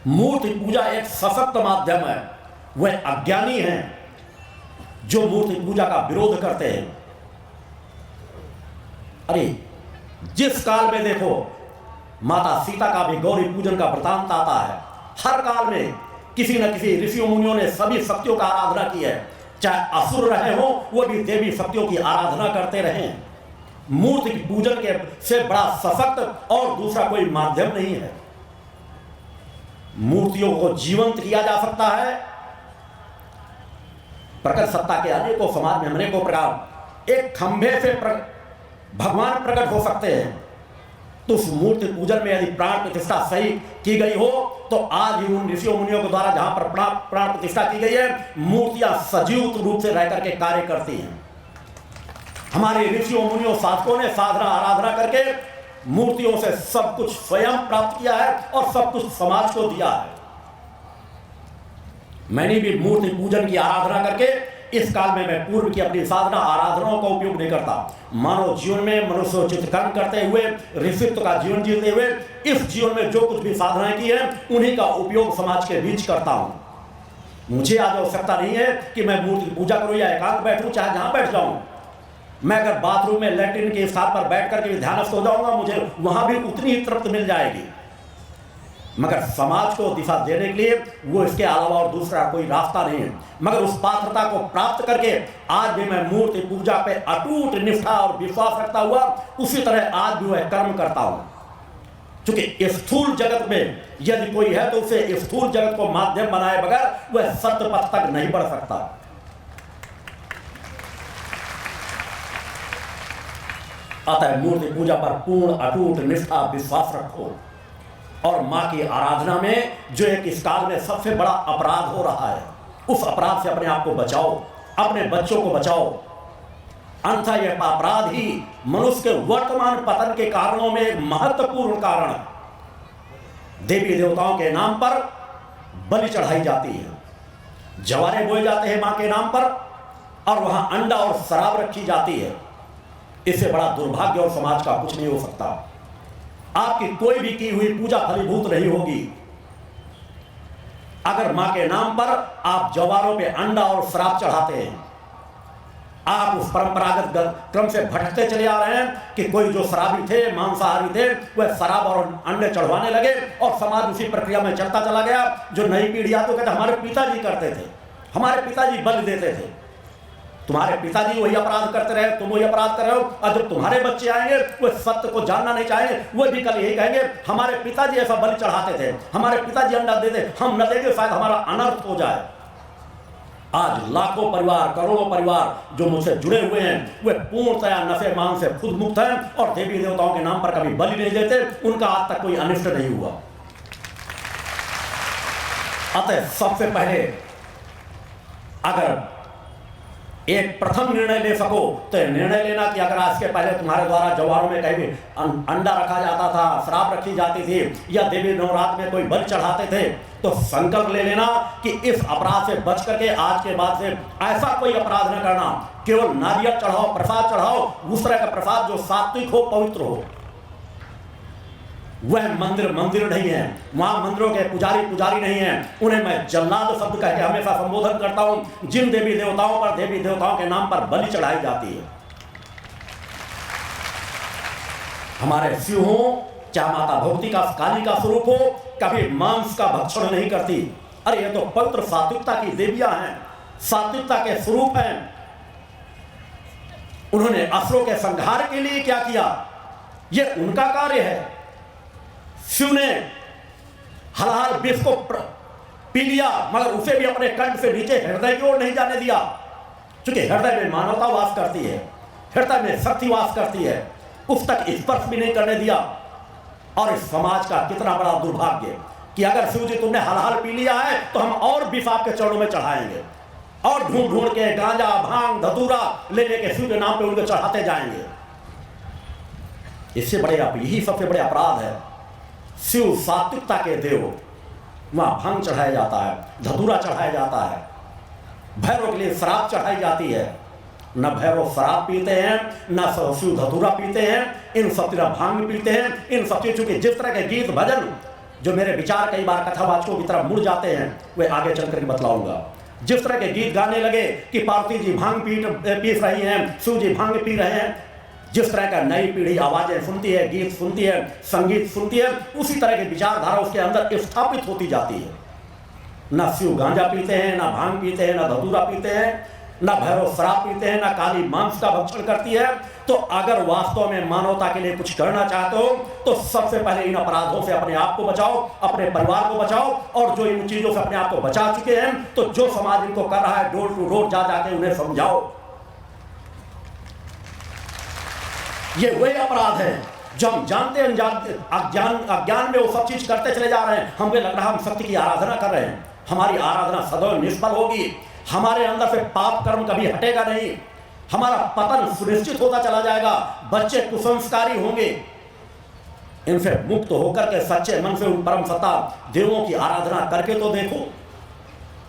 मूर्ति पूजा एक सशक्त माध्यम है। वह अज्ञानी हैं जो मूर्ति पूजा का विरोध करते हैं। अरे जिस काल में देखो, माता सीता का भी गौरी पूजन का वृतांत आता है। हर काल में किसी न किसी ऋषियों मुनियों ने सभी शक्तियों का आराधना की है। चाहे असुर रहे हो, वो भी देवी शक्तियों की आराधना करते रहे। मूर्ति की पूजन के से बड़ा सशक्त और दूसरा कोई माध्यम नहीं है। मूर्तियों को जीवंत किया जा सकता है। प्रकट सत्ता के अनेकों समाज में अनेकों प्रकार, एक खंभे से भगवान प्रकट हो सकते हैं। तो उस मूर्ति पूजन में यदि प्राण प्रतिष्ठा सही की गई हो तो आज भी उन ऋषियों मुनियों के द्वारा जहां पर प्राण प्रतिष्ठा की गई है, मूर्तियां सजीव रूप से रह करके कार्य करती हैं। हमारे ऋषियों मुनियों साधकों ने साधना आराधना करके मूर्तियों से सब कुछ स्वयं प्राप्त किया है और सब कुछ समाज को दिया है। मैंने भी मूर्ति पूजन की आराधना करके इस काल में मैं पूर्व की अपनी साधना आराधनाओं का उपयोग नहीं करता। मानव जीवन में मनुष्योचित कर्म करते हुए, ऋषित्व का जीवन जीते हुए, इस जीवन में जो कुछ भी साधनाएं की है उन्हीं का उपयोग समाज के बीच करता हूं। मुझे आज आवश्यकता नहीं है कि मैं मूर्ति पूजा करूं या एकांत बैठूं, चाहे जहां बैठ जाऊं। मैं अगर बाथरूम में लैट्रिन के स्थान पर बैठ करके भी ध्यानस्थ हो जाऊंगा, मुझे वहां भी उतनी ही तृप्ति मिल जाएगी। मगर समाज को दिशा देने के लिए वो इसके अलावा और दूसरा कोई रास्ता नहीं है। मगर उस पात्रता को प्राप्त करके आज भी मैं मूर्ति पूजा पे अटूट निष्ठा और विश्वास रखता हुआ उसी तरह आज भी वह कर्म करता हूं। क्योंकि स्थूल जगत में यदि कोई है तो उसे स्थूल जगत को माध्यम बनाए बगैर वह सत्य पथ तक नहीं बढ़ सकता। अतः मूर्ति पूजा पर पूर्ण अटूट निष्ठा विश्वास रखो। और मां की आराधना में जो एक इस काल में सबसे बड़ा अपराध हो रहा है, उस अपराध से अपने आप को बचाओ, अपने बच्चों को बचाओ। अन्यथा यह अपराध ही मनुष्य के वर्तमान पतन के कारणों में एक महत्वपूर्ण कारण है। देवी देवताओं के नाम पर बलि चढ़ाई जाती है, जवारे बोए जाते हैं मां के नाम पर, और वहां अंडा और शराब रखी जाती है। इससे बड़ा दुर्भाग्य और समाज का कुछ नहीं हो सकता। आपकी कोई भी की हुई पूजा फलीभूत नहीं होगी अगर मां के नाम पर आप जवारों पे अंडा और शराब चढ़ाते हैं। आप उस परंपरागत क्रम से भटकते चले आ रहे हैं कि कोई जो शराबी थे, मांसाहारी थे, वह शराब और अंडे चढ़वाने लगे और समाज उसी प्रक्रिया में चलता चला गया। जो नई पीढ़ी आती तो कहते हमारे पिताजी करते थे, हमारे पिताजी बलि देते थे। तुम्हारे पिताजी वही अपराध करते रहे, तुम वही अपराध कर रहे हो। और जब तुम्हारे बच्चे आएंगे वो सत्य को जानना नहीं चाहेंगे, वो भी कल यही कहेंगे हमारे पिताजी ऐसा बलि चढ़ाते थे, हमारे पिताजी अंडा देते, हम न देंगे, शायद हमारा अनर्थ हो जाए। आज लाखों परिवार, करोड़ों परिवार जो मुझसे जुड़े हुए हैं वे पूर्णतया नशे मान से खुद मुक्त हैं और देवी देवताओं के नाम पर कभी बलि नहीं देते। उनका आज तक कोई अनिष्ट नहीं हुआ। अतः सबसे पहले अगर एक प्रथम निर्णय ले सको तो निर्णय लेना कि अगर आज के पहले तुम्हारे द्वारा जवारों में कहीं भी अंडा रखा जाता था, शराब रखी जाती थी या देवी नवरात्र में कोई बलि चढ़ाते थे, तो संकल्प ले लेना कि इस अपराध से बच करके आज के बाद से ऐसा कोई अपराध न करना। केवल नारियल चढ़ाओ, प्रसाद चढ़ाओ, उस तरह का प्रसाद जो सात्विक हो, पवित्र हो। वह मंदिर मंदिर नहीं है, वहां मंदिरों के पुजारी नहीं है। उन्हें मैं जल्लाद शब्द कह के हमेशा संबोधन करता हूं। जिन देवी देवताओं पर, देवी देवताओं के नाम पर बलि चढ़ाई जाती है, हमारे शिव हो, चाहे माता भगवती का, काली का स्वरूप हो, कभी मांस का भक्षण नहीं करती। अरे ये तो पवित्र सात्विकता की देवियां हैं, सात्विकता के स्वरूप हैं। उन्होंने असुरों के संहार के लिए क्या किया, यह उनका कार्य है। शिव ने हलाहल विष को पी लिया, मगर उसे भी अपने कंठ से नीचे हृदय की ओर नहीं जाने दिया, क्योंकि हृदय में मानवता वास करती है, हृदय में शक्ति वास करती है। उस तक स्पर्श भी नहीं करने दिया। और इस समाज का कितना बड़ा दुर्भाग्य कि अगर शिव जी तुमने हलाहल पी लिया है तो हम और विष आपके चरणों में चढ़ाएंगे और ढूंढ ढूंढ के गांजा, भांग, धतूरा ले लेके शिव के नाम पे उनको चढ़ाते जाएंगे। इससे बड़े यही सबसे बड़े अपराध है। शिव सात्विकता के देव, वहां भांग चढ़ाया जाता है, धतूरा चढ़ाया जाता है, भैरव के लिए शराब चढ़ाई जाती है। न भैरव शराब पीते हैं, न शिव धतूरा पीते हैं, इन सब तरह भांग पीते हैं। इन सब चीजों के जिस तरह के गीत भजन जो मेरे विचार कई बार कथावाचकों की तरफ मुड़ जाते हैं, वे आगे चल करके बतलाऊंगा। जिस तरह के गीत गाने लगे कि पार्वती जी भांग पीस रही हैं, शिव जी भांग पी रहे हैं, जिस तरह का नई पीढ़ी आवाजें सुनती है, गीत सुनती है, संगीत सुनती है, उसी तरह की विचारधारा उसके अंदर स्थापित होती जाती है। ना शिव गांजा पीते हैं, ना भांग पीते हैं, ना धतूरा पीते हैं, ना भैरव शराब पीते हैं, ना काली मांस का भक्षण करती है। तो अगर वास्तव में मानवता के लिए कुछ करना चाहते हो तो सबसे पहले इन अपराधों से अपने आप को बचाओ, अपने परिवार को बचाओ, और जो इन चीजों से अपने आप को बचा चुके हैं, तो जो समाज इनको कर रहा है, डोर टू डोर जा जाके उन्हें समझाओ। ये वही अपराध है जो हम जानते अज्ञान में वो सब चीज करते चले जा रहे हैं। हमें लग रहा है हम सत्य की आराधना कर रहे हैं, हमारी आराधना सदैव निष्फल होगी, हमारे अंदर से पाप कर्म कभी हटेगा नहीं, हमारा पतन सुनिश्चित होता चला जाएगा, बच्चे कुसंस्कारी होंगे। इनसे मुक्त होकर के सच्चे मन से उन परम सत्ता देवों की आराधना करके तो देखो।